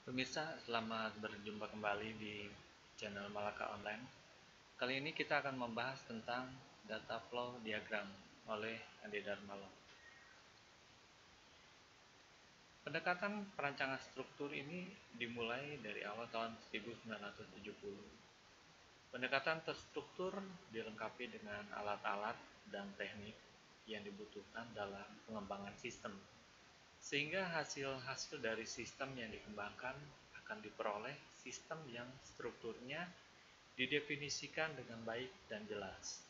Pemirsa, selamat berjumpa kembali di channel Malaka Online. Kali ini kita akan membahas tentang data flow diagram oleh Andi Darmalo. Pendekatan perancangan struktur ini dimulai dari awal tahun 1970. Pendekatan terstruktur dilengkapi dengan alat-alat dan teknik yang dibutuhkan dalam pengembangan sistem, sehingga hasil-hasil dari sistem yang dikembangkan akan diperoleh sistem yang strukturnya didefinisikan dengan baik dan jelas.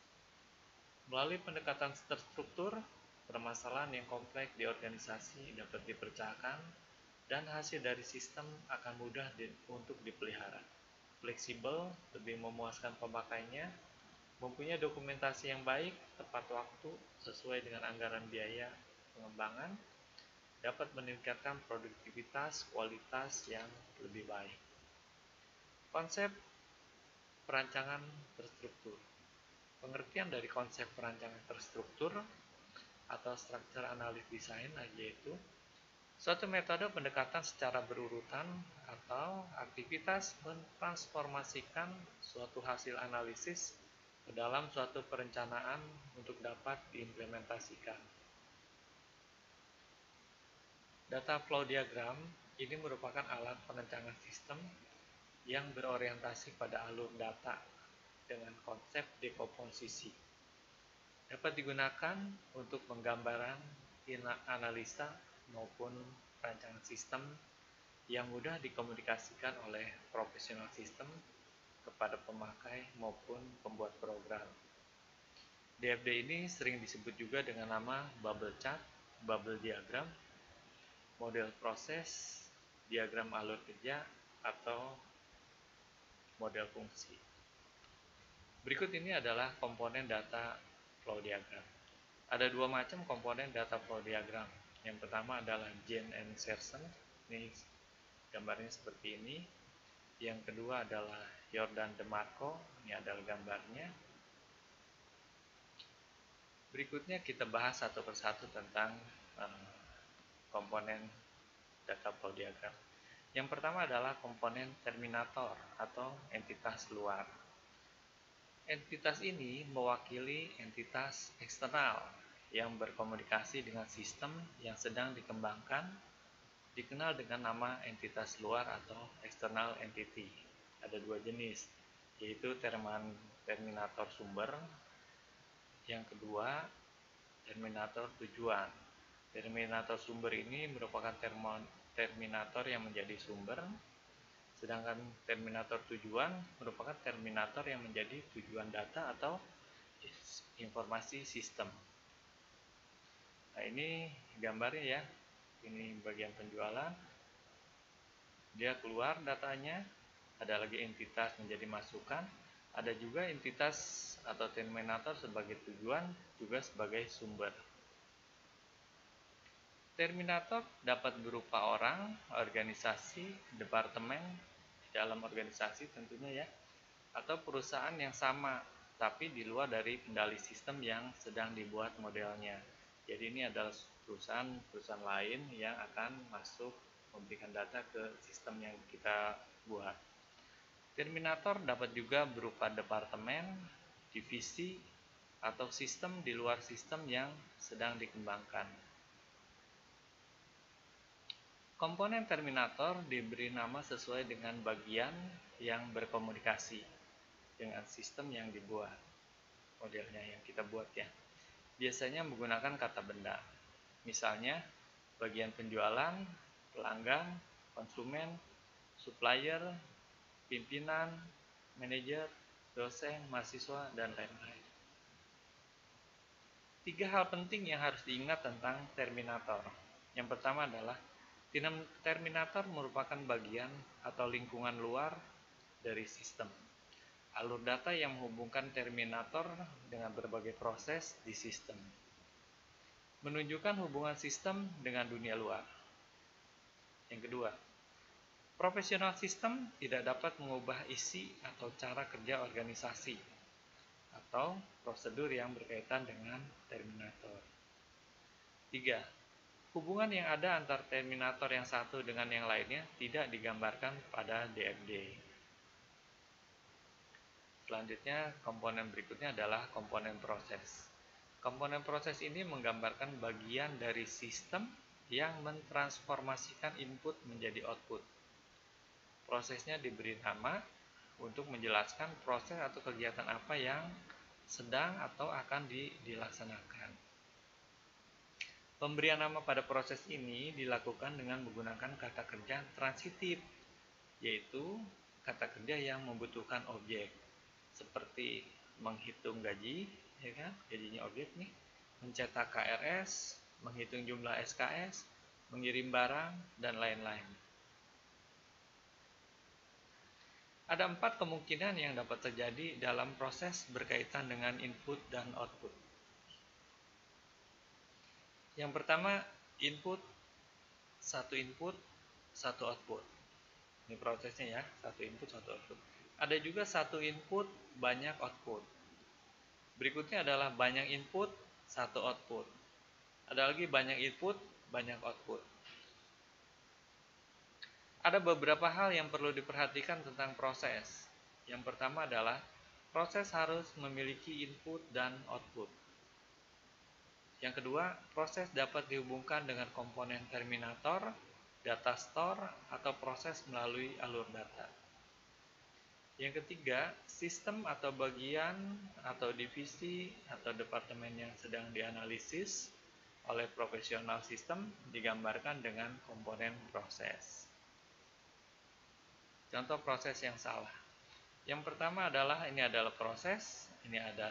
Melalui pendekatan terstruktur, permasalahan yang kompleks di organisasi dapat dipecahkan dan hasil dari sistem akan mudah untuk dipelihara. Fleksibel, lebih memuaskan pemakainya, mempunyai dokumentasi yang baik, tepat waktu, sesuai dengan anggaran biaya pengembangan, dapat meningkatkan produktivitas, kualitas yang lebih baik. Konsep perancangan terstruktur. Pengertian dari konsep perancangan terstruktur atau structure analysis design yaitu suatu metode pendekatan secara berurutan atau aktivitas mentransformasikan suatu hasil analisis ke dalam suatu perencanaan untuk dapat diimplementasikan. Data flow diagram ini merupakan alat perencanaan sistem yang berorientasi pada alur data dengan konsep dekomposisi. Dapat digunakan untuk penggambaran analisa maupun perancangan sistem yang mudah dikomunikasikan oleh profesional sistem kepada pemakai maupun pembuat program. DFD ini sering disebut juga dengan nama bubble chart, bubble diagram, model proses, diagram alur kerja, atau model fungsi. Berikut ini adalah komponen data flow diagram. Ada dua macam komponen data flow diagram. Yang pertama adalah Jane and Serson. Ini gambarnya seperti ini. Yang kedua adalah Jordan DeMarco. Ini adalah gambarnya. Berikutnya kita bahas satu persatu tentang komponen data flow diagram. Yang pertama adalah komponen terminator atau entitas luar. Entitas ini mewakili entitas eksternal yang berkomunikasi dengan sistem yang sedang dikembangkan, dikenal dengan nama entitas luar atau external entity. Ada dua jenis, yaitu terminator sumber, yang kedua terminator tujuan. Terminator sumber ini merupakan terminator yang menjadi sumber, sedangkan terminator tujuan merupakan terminator yang menjadi tujuan data atau informasi sistem. Nah, ini gambarnya ya. Ini bagian penjualan. Dia keluar datanya, ada lagi entitas menjadi masukan, ada juga entitas atau terminator sebagai tujuan, juga sebagai sumber. Terminator dapat berupa orang, organisasi, departemen, dalam organisasi tentunya ya, atau perusahaan yang sama, tapi di luar dari kendali sistem yang sedang dibuat modelnya. Jadi ini adalah perusahaan lain yang akan masuk memberikan data ke sistem yang kita buat. Terminator dapat juga berupa departemen, divisi, atau sistem di luar sistem yang sedang dikembangkan. Komponen terminator diberi nama sesuai dengan bagian yang berkomunikasi dengan sistem yang dibuat, modelnya yang kita buat ya. Biasanya menggunakan kata benda. Misalnya, bagian penjualan, pelanggan, konsumen, supplier, pimpinan, manajer, dosen, mahasiswa, dan lain-lain. 3 hal penting yang harus diingat tentang terminator. Yang pertama adalah terminator merupakan bagian atau lingkungan luar dari sistem. Alur data yang menghubungkan terminator dengan berbagai proses di sistem. Menunjukkan hubungan sistem dengan dunia luar. Yang kedua, profesional sistem tidak dapat mengubah isi atau cara kerja organisasi atau prosedur yang berkaitan dengan terminator. 3. Hubungan yang ada antar terminator yang satu dengan yang lainnya tidak digambarkan pada DFD. Selanjutnya, komponen berikutnya adalah komponen proses. Komponen proses ini menggambarkan bagian dari sistem yang mentransformasikan input menjadi output. Prosesnya diberi nama untuk menjelaskan proses atau kegiatan apa yang sedang atau akan dilaksanakan. Pemberian nama pada proses ini dilakukan dengan menggunakan kata kerja transitif, yaitu kata kerja yang membutuhkan objek, seperti menghitung gaji, ya kan? Gajinya objek nih, mencetak KRS, menghitung jumlah SKS, mengirim barang, dan lain-lain. Ada 4 kemungkinan yang dapat terjadi dalam proses berkaitan dengan input dan output. Yang pertama, satu input, satu output. Ini prosesnya ya, satu input, satu output. Ada juga satu input, banyak output. Berikutnya adalah banyak input, satu output. Ada lagi banyak input, banyak output. Ada beberapa hal yang perlu diperhatikan tentang proses. Yang pertama adalah proses harus memiliki input dan output. Yang kedua, proses dapat dihubungkan dengan komponen terminator, data store, atau proses melalui alur data. Yang ketiga, sistem atau bagian atau divisi atau departemen yang sedang dianalisis oleh profesional sistem digambarkan dengan komponen proses. Contoh proses yang salah. Yang pertama adalah ini adalah proses, ini ada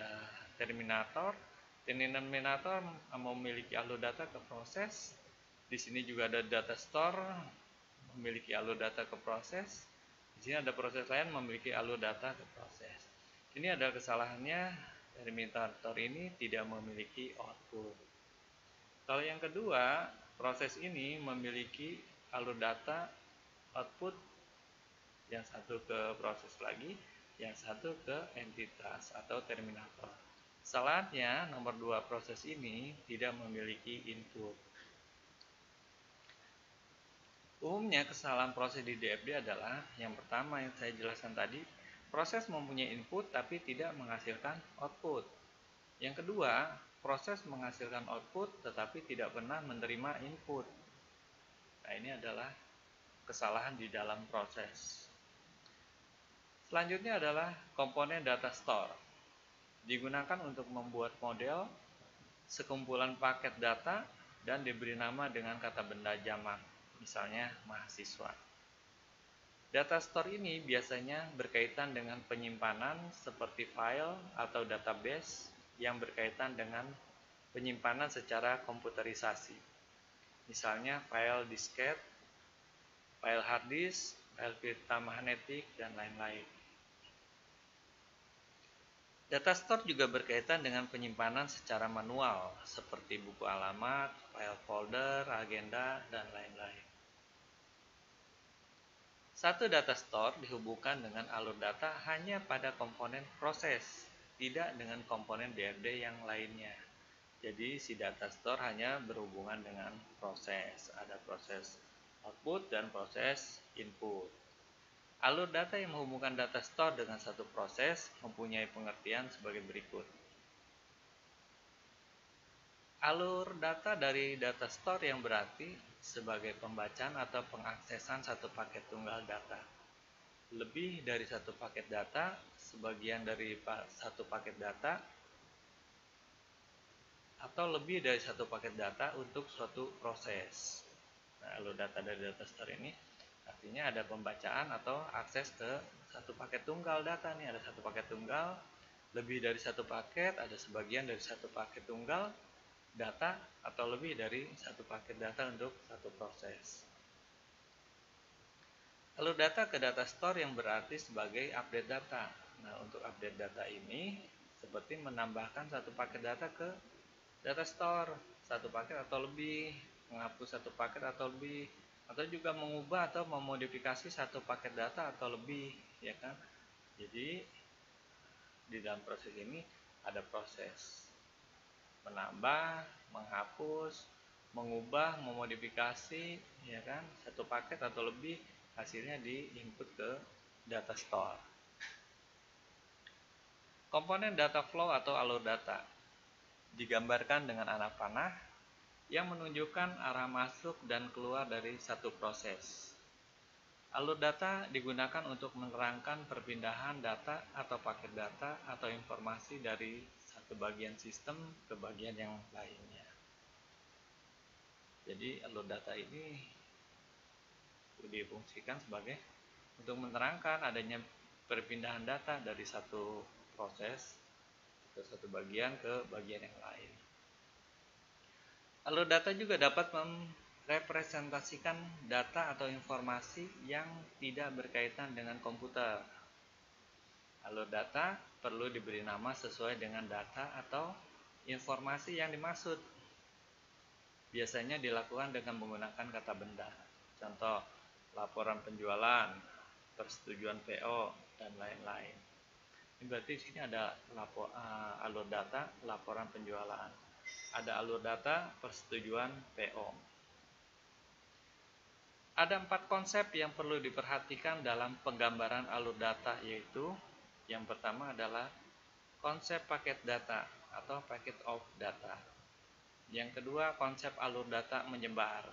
terminator. Terminator memiliki alur data ke proses. Di sini juga ada data store memiliki alur data ke proses. Di sini ada proses lain memiliki alur data ke proses. Ini adalah kesalahannya, terminator ini tidak memiliki output. Kalau yang kedua, proses ini memiliki alur data output, yang satu ke proses lagi, yang satu ke entitas atau terminator. Kesalahannya, nomor 2, proses ini tidak memiliki input. Umumnya kesalahan proses di DFD adalah yang pertama yang saya jelaskan tadi, proses mempunyai input tapi tidak menghasilkan output. Yang kedua, proses menghasilkan output tetapi tidak pernah menerima input. Nah, ini adalah kesalahan di dalam proses. Selanjutnya adalah komponen data store. Digunakan untuk membuat model, sekumpulan paket data, dan diberi nama dengan kata benda jamak, misalnya mahasiswa. Data store ini biasanya berkaitan dengan penyimpanan seperti file atau database yang berkaitan dengan penyimpanan secara komputerisasi. Misalnya file disket, file hard disk, file pita magnetik, dan lain-lain. Data store juga berkaitan dengan penyimpanan secara manual, seperti buku alamat, file folder, agenda, dan lain-lain. Satu data store dihubungkan dengan alur data hanya pada komponen proses, tidak dengan komponen DFD yang lainnya. Jadi si data store hanya berhubungan dengan proses. Ada proses output dan proses input. Alur data yang menghubungkan data store dengan satu proses mempunyai pengertian sebagai berikut. Alur data dari data store yang berarti sebagai pembacaan atau pengaksesan satu paket tunggal data. Lebih dari satu paket data, sebagian dari satu paket data, atau lebih dari satu paket data untuk suatu proses. Nah, alur data dari data store ini artinya ada pembacaan atau akses ke satu paket tunggal data nih, ada satu paket tunggal, lebih dari satu paket, ada sebagian dari satu paket tunggal data, atau lebih dari satu paket data untuk satu proses. Alur data ke data store yang berarti sebagai update data. Nah, untuk update data ini seperti menambahkan satu paket data ke data store, satu paket atau lebih, menghapus satu paket atau lebih, atau juga mengubah atau memodifikasi satu paket data atau lebih, ya kan? Jadi di dalam proses ini ada proses menambah, menghapus, mengubah, memodifikasi, ya kan, satu paket atau lebih, hasilnya di-input ke data store. Komponen data flow atau alur data digambarkan dengan anak panah yang menunjukkan arah masuk dan keluar dari satu proses. Alur data digunakan untuk menerangkan perpindahan data atau paket data atau informasi dari satu bagian sistem ke bagian yang lainnya. Jadi alur data ini difungsikan sebagai untuk menerangkan adanya perpindahan data dari satu proses ke satu bagian ke bagian yang lain. Alur data juga dapat merepresentasikan data atau informasi yang tidak berkaitan dengan komputer. Alur data perlu diberi nama sesuai dengan data atau informasi yang dimaksud. Biasanya dilakukan dengan menggunakan kata benda. Contoh, laporan penjualan, persetujuan PO, dan lain-lain. Ini berarti di sini ada alur data laporan penjualan. Ada alur data persetujuan PO. Ada 4 konsep yang perlu diperhatikan dalam penggambaran alur data, yaitu yang pertama adalah konsep paket data atau packet of data. Yang kedua, konsep alur data menyebar,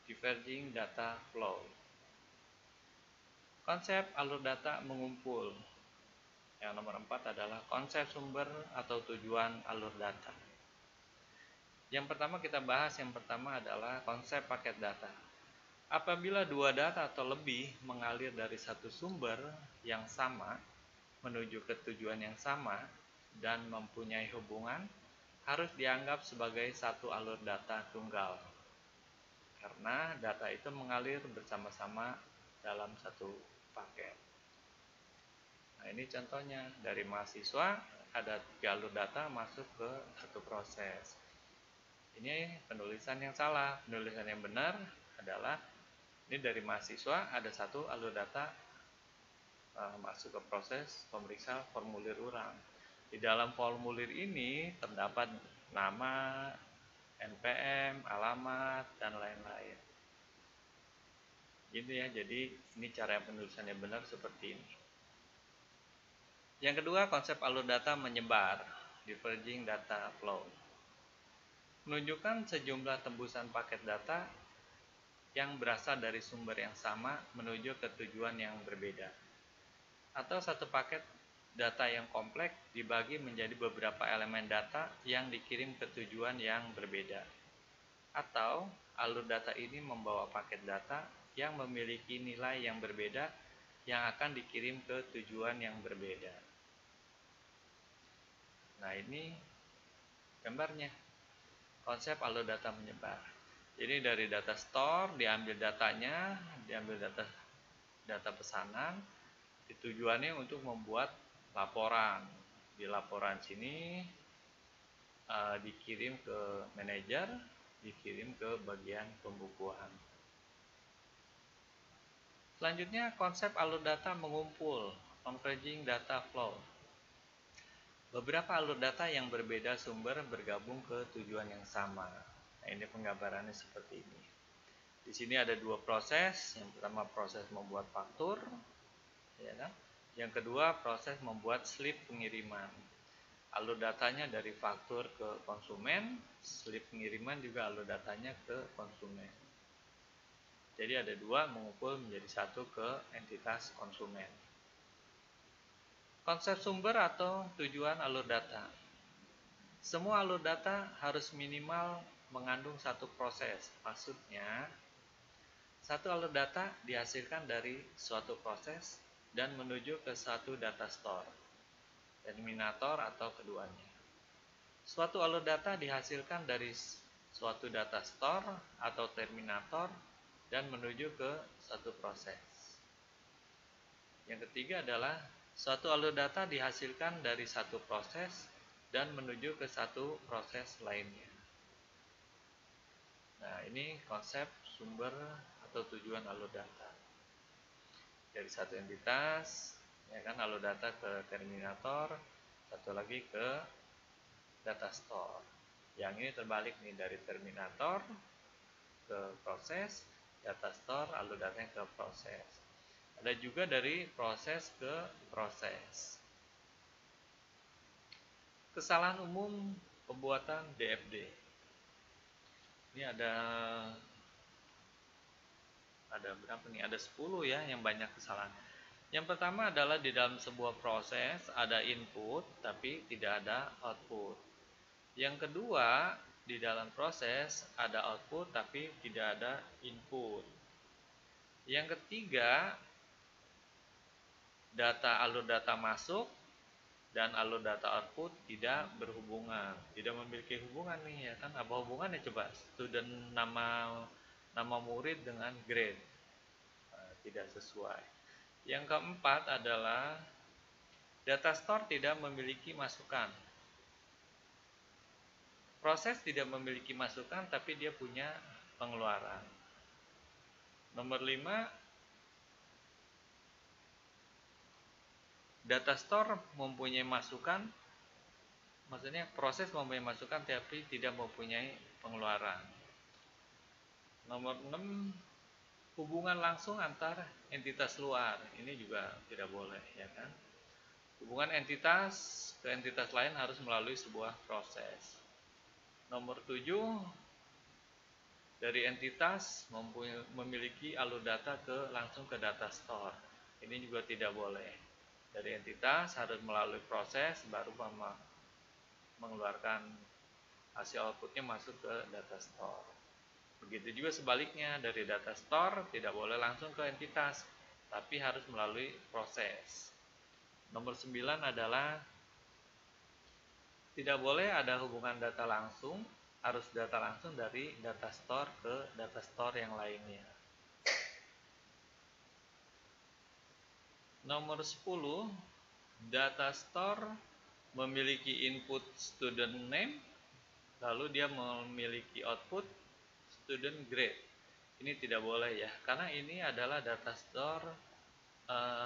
diverging data flow. Konsep alur data mengumpul. Yang nomor 4 adalah konsep sumber atau tujuan alur data. Yang pertama kita bahas, yang pertama adalah konsep paket data. Apabila dua data atau lebih mengalir dari satu sumber yang sama menuju ke tujuan yang sama dan mempunyai hubungan, harus dianggap sebagai satu alur data tunggal. Karena data itu mengalir bersama-sama dalam satu paket. Nah, ini contohnya dari mahasiswa ada 3 alur data masuk ke satu proses. Ini penulisan yang salah. Penulisan yang benar adalah ini dari mahasiswa ada satu alur data masuk ke proses pemeriksa formulir ulang. Di dalam formulir ini terdapat nama, NPM, alamat, dan lain-lain. Gitu ya, jadi ini cara penulisannya benar seperti ini. Yang kedua, konsep alur data menyebar, diverging data flow. Menunjukkan sejumlah tembusan paket data yang berasal dari sumber yang sama menuju ke tujuan yang berbeda. Atau satu paket data yang kompleks dibagi menjadi beberapa elemen data yang dikirim ke tujuan yang berbeda. Atau alur data ini membawa paket data yang memiliki nilai yang berbeda yang akan dikirim ke tujuan yang berbeda. Nah, ini gambarnya. Konsep alur data menyebar. Jadi dari data store diambil datanya, diambil data pesanan, tujuannya untuk membuat laporan. Di laporan sini dikirim ke manajer, dikirim ke bagian pembukuan. Selanjutnya konsep alur data mengumpul, converging data flow. Beberapa alur data yang berbeda sumber bergabung ke tujuan yang sama. Nah, ini penggambarannya seperti ini. Di sini ada 2 proses. Yang pertama proses membuat faktur, ya kan? Yang kedua proses membuat slip pengiriman. Alur datanya dari faktur ke konsumen, slip pengiriman juga alur datanya ke konsumen. Jadi ada 2 mengumpul menjadi satu ke entitas konsumen. Konsep sumber atau tujuan alur data. Semua alur data harus minimal mengandung satu proses. Maksudnya, satu alur data dihasilkan dari suatu proses dan menuju ke satu data store, terminator atau keduanya. Suatu alur data dihasilkan dari suatu data store atau terminator dan menuju ke satu proses. Yang ketiga adalah suatu alur data dihasilkan dari satu proses dan menuju ke satu proses lainnya. Nah, ini konsep sumber atau tujuan alur data. Dari satu entitas, ya kan, alur data ke terminator, satu lagi ke data store. Yang ini terbalik nih, dari terminator ke proses, data store, lalu datanya ke proses. Ada juga dari proses ke proses. Kesalahan umum pembuatan DFD. Ini ada berapa nih? Ada 10 ya yang banyak kesalahan. Yang pertama adalah di dalam sebuah proses ada input tapi tidak ada output. Yang kedua, di dalam proses ada output tapi tidak ada input. Yang ketiga, alur data masuk dan alur data output tidak berhubungan, tidak memiliki hubungan nih ya kan. Apa hubungannya coba? Student nama murid dengan grade tidak sesuai. Yang keempat adalah data store tidak memiliki masukan. Proses tidak memiliki masukan tapi dia punya pengeluaran. Nomor 5, data store mempunyai masukan, maksudnya proses mempunyai masukan tapi tidak mempunyai pengeluaran. Nomor 6, hubungan langsung antar entitas luar, ini juga tidak boleh ya kan. Hubungan entitas ke entitas lain harus melalui sebuah proses. Nomor 7, dari entitas memiliki alur data langsung ke data store. Ini juga tidak boleh. Dari entitas harus melalui proses baru mengeluarkan hasil outputnya masuk ke data store. Begitu juga sebaliknya, dari data store tidak boleh langsung ke entitas, tapi harus melalui proses. Nomor 9 adalah tidak boleh ada hubungan data langsung, harus data langsung dari data store ke data store yang lainnya. Nomor 10, data store memiliki input student name, lalu dia memiliki output student grade. Ini tidak boleh ya, karena ini adalah data store.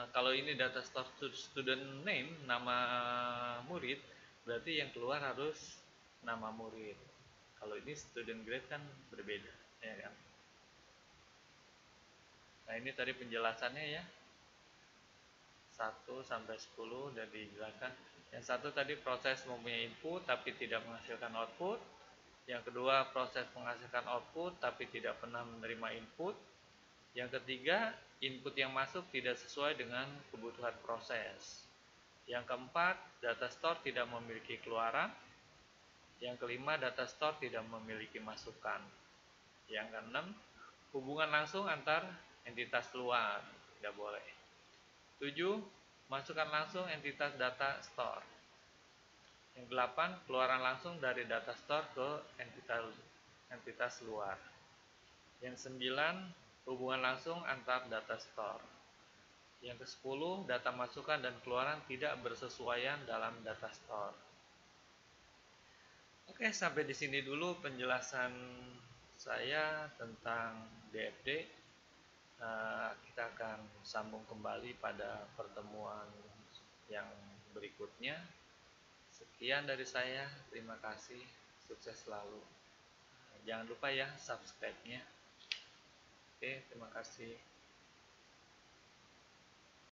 Kalau ini data store student name, nama murid, berarti yang keluar harus nama murid. Kalau ini student grade kan berbeda, ya kan? Nah, ini tadi penjelasannya ya. 1 sampai 10 sudah dijelaskan. Yang satu tadi proses mempunyai input tapi tidak menghasilkan output. Yang kedua, proses menghasilkan output tapi tidak pernah menerima input. Yang ketiga, input yang masuk tidak sesuai dengan kebutuhan proses. Yang keempat, data store tidak memiliki keluaran. Yang kelima, data store tidak memiliki masukan. Yang keenam, hubungan langsung antar entitas luar, tidak boleh. 7, masukan langsung entitas data store. Yang 8, keluaran langsung dari data store ke entitas luar. Yang 9, hubungan langsung antar data store. Yang ke-10, data masukan dan keluaran tidak bersesuaian dalam data store. Oke, sampai di sini dulu penjelasan saya tentang DFD. Kita akan sambung kembali pada pertemuan yang berikutnya. Sekian dari saya, terima kasih, sukses selalu. Jangan lupa ya subscribe-nya. Oke, terima kasih.